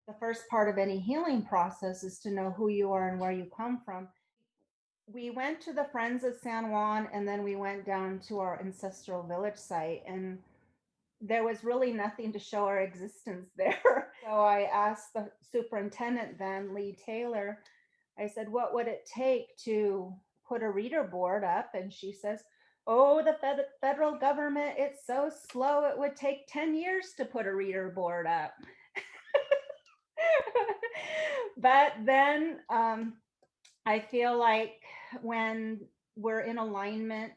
The first part of any healing process is to know who you are and where you come from. We went to the Friends of San Juan and then we went down to our ancestral village site, and there was really nothing to show our existence there. So I asked the superintendent then, Lee Taylor, I said, what would it take to put a reader board up? And she says, oh, the federal government, it's so slow, it would take 10 years to put a reader board up. But then I feel like when we're in alignment,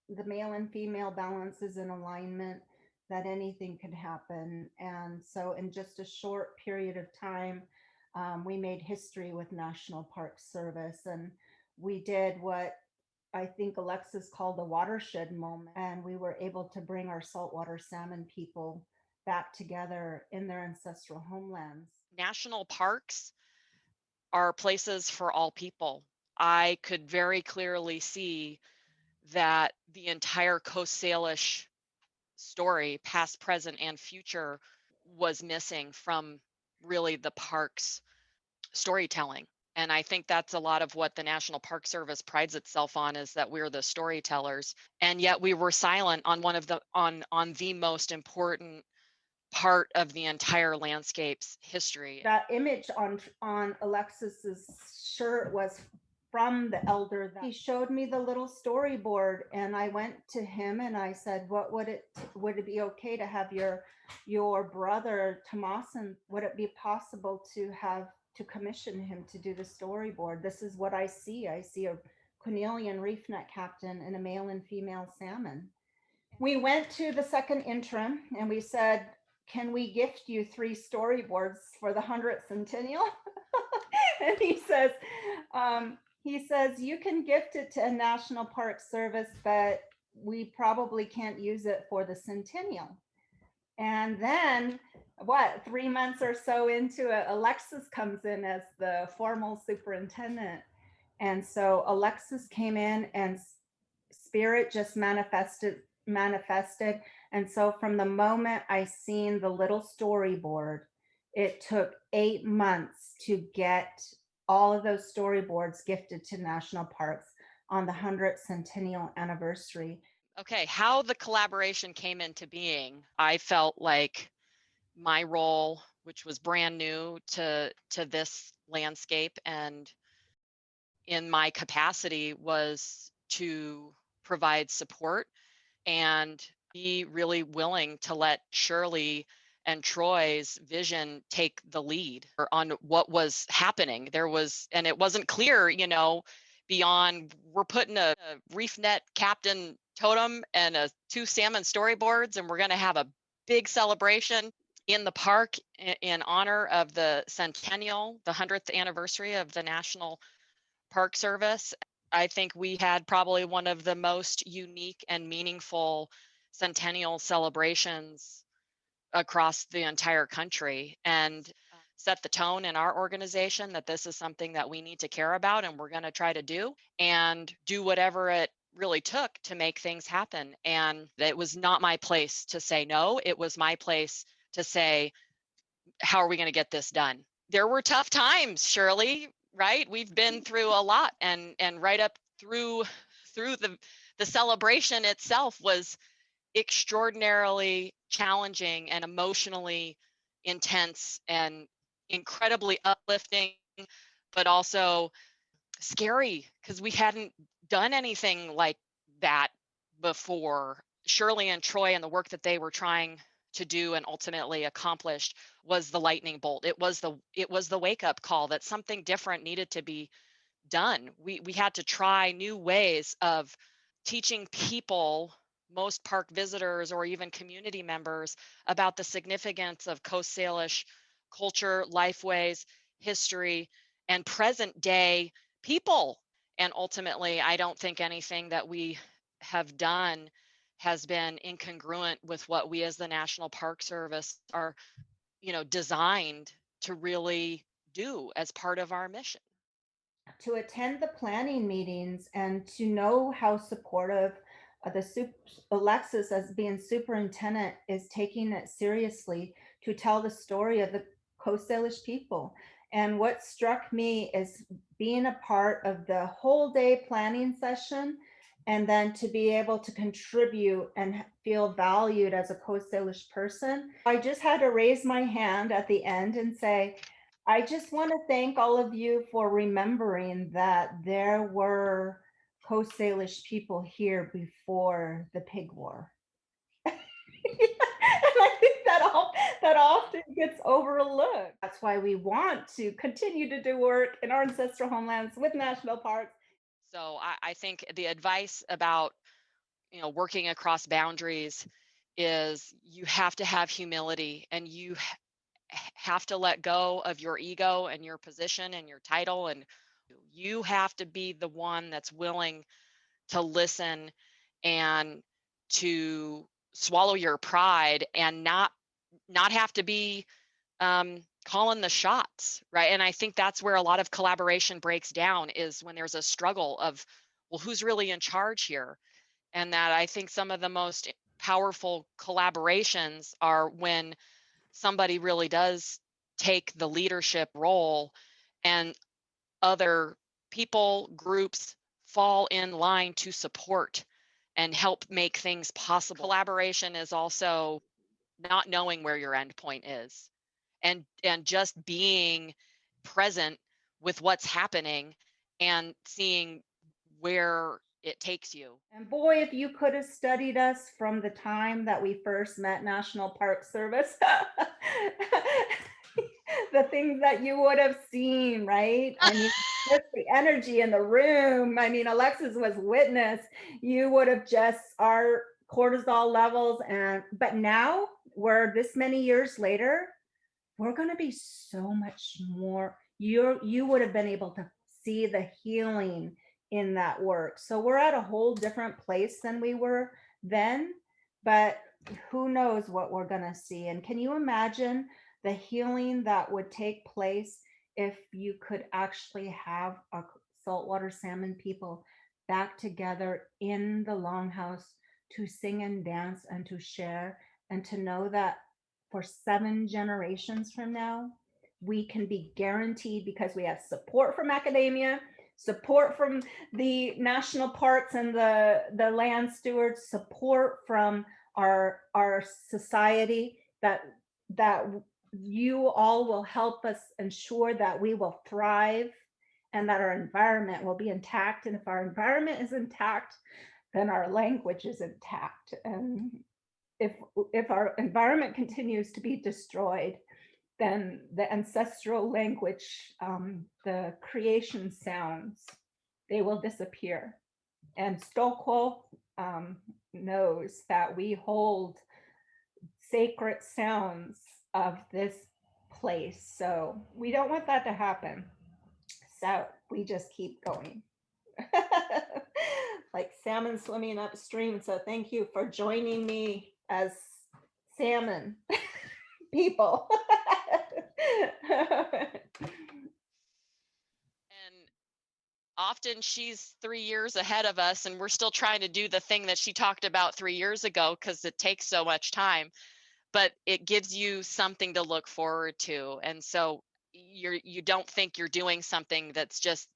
the male and female balance is in alignment, that anything can happen. And so, in just a short period of time, we made history with National Park Service, and we did what I think Alexis called a watershed moment. And we were able to bring our saltwater salmon people back together in their ancestral homelands. National parks are places for all people. I could very clearly see that the entire Coast Salish story, past, present, and future, was missing from really the park's storytelling. And I think that's a lot of what the National Park Service prides itself on, is that we're the storytellers. And yet we were silent on one of the on the most important part of the entire landscape's history. That image on Alexis's shirt was from the elder. He showed me the little storyboard, and I went to him and I said, what would it be okay to have your brother Tomasin, would it be possible to commission him to do the storyboard? This is what I see. I see a cornelian reef net captain and a male and female salmon. We went to the second interim and we said, can we gift you 3 storyboards for the 100th centennial? And he says, you can gift it to a National Park Service, but we probably can't use it for the centennial. And then 3 months or so into it, Alexis comes in as the formal superintendent. And so Alexis came in and spirit just manifested. And so from the moment I seen the little storyboard, it took 8 months to get all of those storyboards gifted to national parks on the 100th centennial anniversary. Okay, how the collaboration came into being, I felt like my role, which was brand new to this landscape and in my capacity, was to provide support and be really willing to let Shirley and Troy's vision take the lead on what was happening. And it wasn't clear, beyond we're putting a reef net captain totem and 2 salmon storyboards, and we're going to have a big celebration in the park in honor of the centennial, the 100th anniversary of the National Park Service. I think we had probably one of the most unique and meaningful centennial celebrations across the entire country, and set the tone in our organization that this is something that we need to care about and we're going to try to do and do whatever it really took to make things happen. And it was not my place to say no. It was my place to say, how are we going to get this done? There were tough times, Shirley, right? We've been through a lot, and right up through the celebration itself was extraordinarily challenging and emotionally intense and incredibly uplifting, but also scary because we hadn't done anything like that before. Shirley and Troy and the work that they were trying to do and ultimately accomplished was the lightning bolt. It was the wake up call that something different needed to be done. We had to try new ways of teaching people, most park visitors or even community members, about the significance of Coast Salish culture, lifeways, history, and present day people. And ultimately, I don't think anything that we have done has been incongruent with what we as the National Park Service are, designed to really do as part of our mission. To attend the planning meetings and to know how supportive Alexis, as being superintendent, is taking it seriously to tell the story of the Coast Salish people. And what struck me is being a part of the whole day planning session and then to be able to contribute and feel valued as a Coast Salish person. I just had to raise my hand at the end and say, I just want to thank all of you for remembering that there were Coast Salish people here before the pig war. And I think that often gets overlooked. That's why we want to continue to do work in our ancestral homelands with national parks. So I think the advice about, working across boundaries is you have to have humility, and you have to let go of your ego and your position and your title, and you have to be the one that's willing to listen and to swallow your pride and not have to be calling the shots, right? And I think that's where a lot of collaboration breaks down, is when there's a struggle of, well, who's really in charge here? And that I think some of the most powerful collaborations are when somebody really does take the leadership role, and other people, groups fall in line to support and help make things possible. Collaboration is also not knowing where your end point is, and just being present with what's happening and seeing where it takes you. And boy, if you could have studied us from the time that we first met National Park Service, the things that you would have seen, right? I mean, just the energy in the room. I mean, Alexis was witness. You would have just our cortisol levels, but now we're this many years later, we're going to be so much more. You would have been able to see the healing in that work. So we're at a whole different place than we were then, but who knows what we're going to see. And can you imagine the healing that would take place if you could actually have a saltwater salmon people back together in the longhouse to sing and dance and to share, and to know that for 7 generations from now, we can be guaranteed, because we have support from academia, support from the national parks and the land stewards, support from our society, that you all will help us ensure that we will thrive and that our environment will be intact. And if our environment is intact, then our language is intact. And if our environment continues to be destroyed, then the ancestral language, the creation sounds, they will disappear. And Stokol knows that we hold sacred sounds of this place. So we don't want that to happen. So we just keep going. Like salmon swimming upstream. So thank you for joining me as salmon people. And often she's 3 years ahead of us, and we're still trying to do the thing that she talked about 3 years ago, because it takes so much time, but it gives you something to look forward to. And so you don't think you're doing something that's just,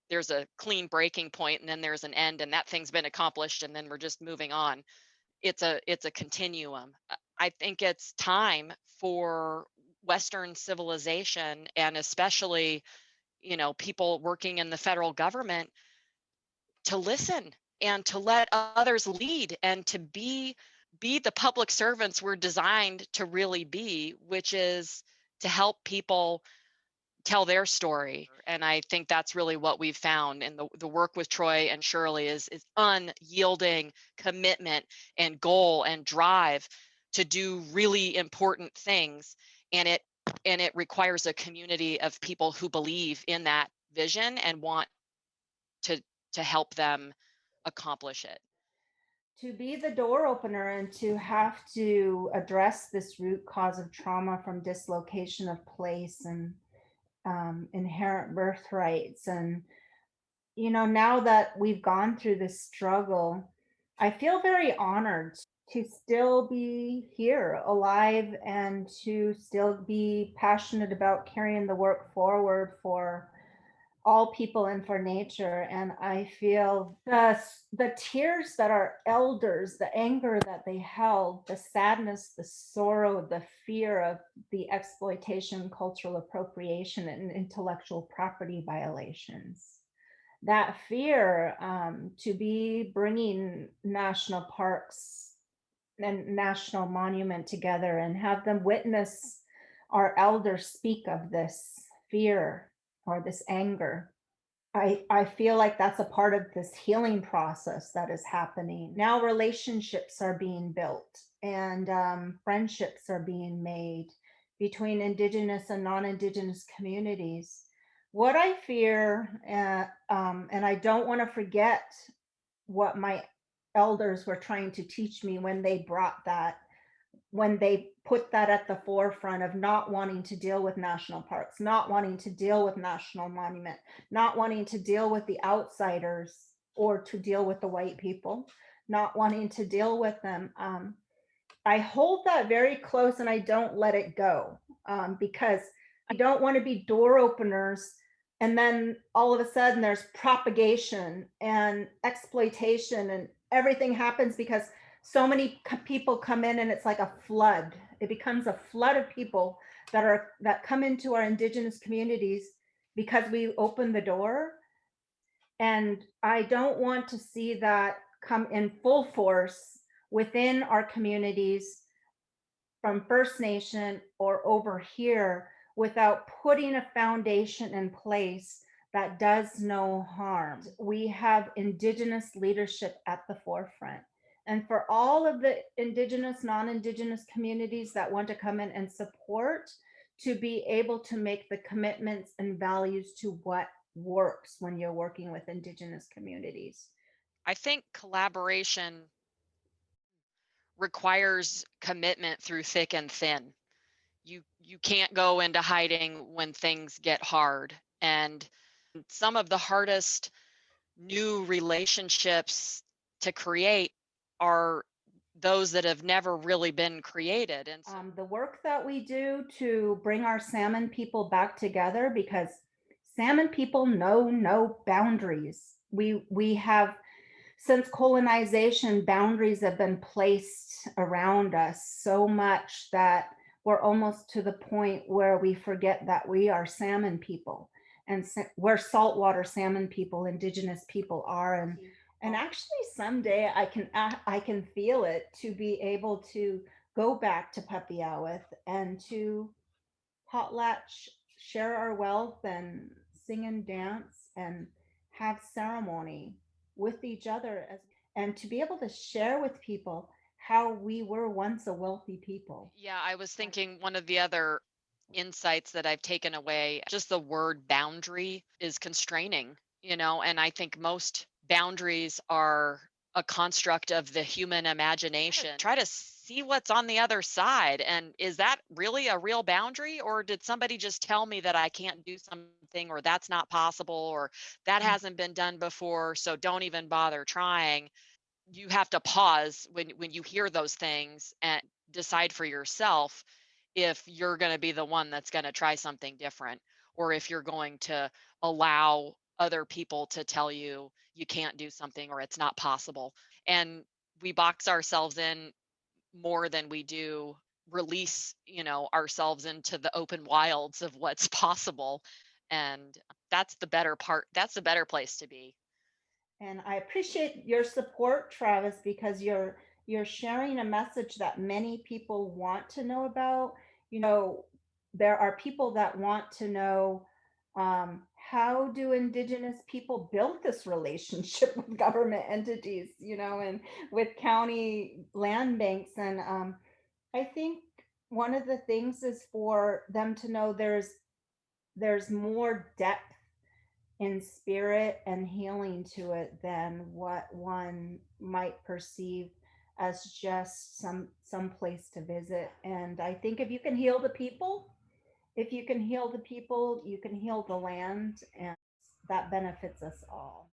there's a clean breaking point and then there's an end and that thing's been accomplished and then we're just moving on. It's a continuum. I think it's time for Western civilization, and especially, people working in the federal government, to listen and to let others lead, and to be the public servants we're designed to really be, which is to help people tell their story. And I think that's really what we've found. And the work with Troy and Shirley is unyielding commitment and goal and drive to do really important things. And it requires a community of people who believe in that vision and want to help them accomplish it. To be the door opener and to have to address this root cause of trauma from dislocation of place and inherent birthrights. And, now that we've gone through this struggle, I feel very honored to still be here alive and to still be passionate about carrying the work forward for all people and for nature. And I feel the tears that our elders, the anger that they held, the sadness, the sorrow, the fear of the exploitation, cultural appropriation, and intellectual property violations. That fear, to be bringing national parks and national monument together and have them witness our elders speak of this fear or this anger. I feel like that's a part of this healing process that is happening. Now relationships are being built and friendships are being made between Indigenous and non-Indigenous communities. What I fear, and I don't want to forget what my elders were trying to teach me when they brought that, when they put that at the forefront of not wanting to deal with national parks, not wanting to deal with national monument, not wanting to deal with the outsiders or to deal with the white people, not wanting to deal with them. I hold that very close and I don't let it go, because I don't want to be door openers. And then all of a sudden there's propagation and exploitation and everything happens because so many people come in and it's like a flood. It becomes a flood of people that come into our Indigenous communities because we open the door. And I don't want to see that come in full force within our communities from First Nation or over here without putting a foundation in place that does no harm. We have Indigenous leadership at the forefront. And for all of the Indigenous, non-Indigenous communities that want to come in and support, to be able to make the commitments and values to what works when you're working with Indigenous communities. I think collaboration requires commitment through thick and thin. You can't go into hiding when things get hard. And some of the hardest new relationships to create are those that have never really been created. And so The work that we do to bring our salmon people back together, because salmon people know no boundaries. We have, since colonization, boundaries have been placed around us so much that we're almost to the point where we forget that we are salmon people and where saltwater salmon people, Indigenous people are. And actually someday I can feel it to be able to go back to Papiawith and to potlatch, share our wealth and sing and dance and have ceremony with each other and to be able to share with people how we were once a wealthy people. yeah, I was thinking one of the other insights that I've taken away, just the word boundary is constraining, and I think most boundaries are a construct of the human imagination. Try to see what's on the other side. And is that really a real boundary? Or did somebody just tell me that I can't do something, or that's not possible, or that hasn't been done before? So don't even bother trying. You have to pause when you hear those things and decide for yourself if you're going to be the one that's going to try something different, or if you're going to allow other people to tell you you can't do something or it's not possible. And we box ourselves in more than we do release, ourselves into the open wilds of what's possible. And that's the better part. That's the better place to be. And I appreciate your support, Travis, because you're sharing a message that many people want to know about. There are people that want to know, how do Indigenous people build this relationship with government entities, and with county land banks. And I think one of the things is for them to know there's more depth in spirit and healing to it than what one might perceive as just some place to visit. And I think if you can heal the people, if you can heal the people, you can heal the land, and that benefits us all.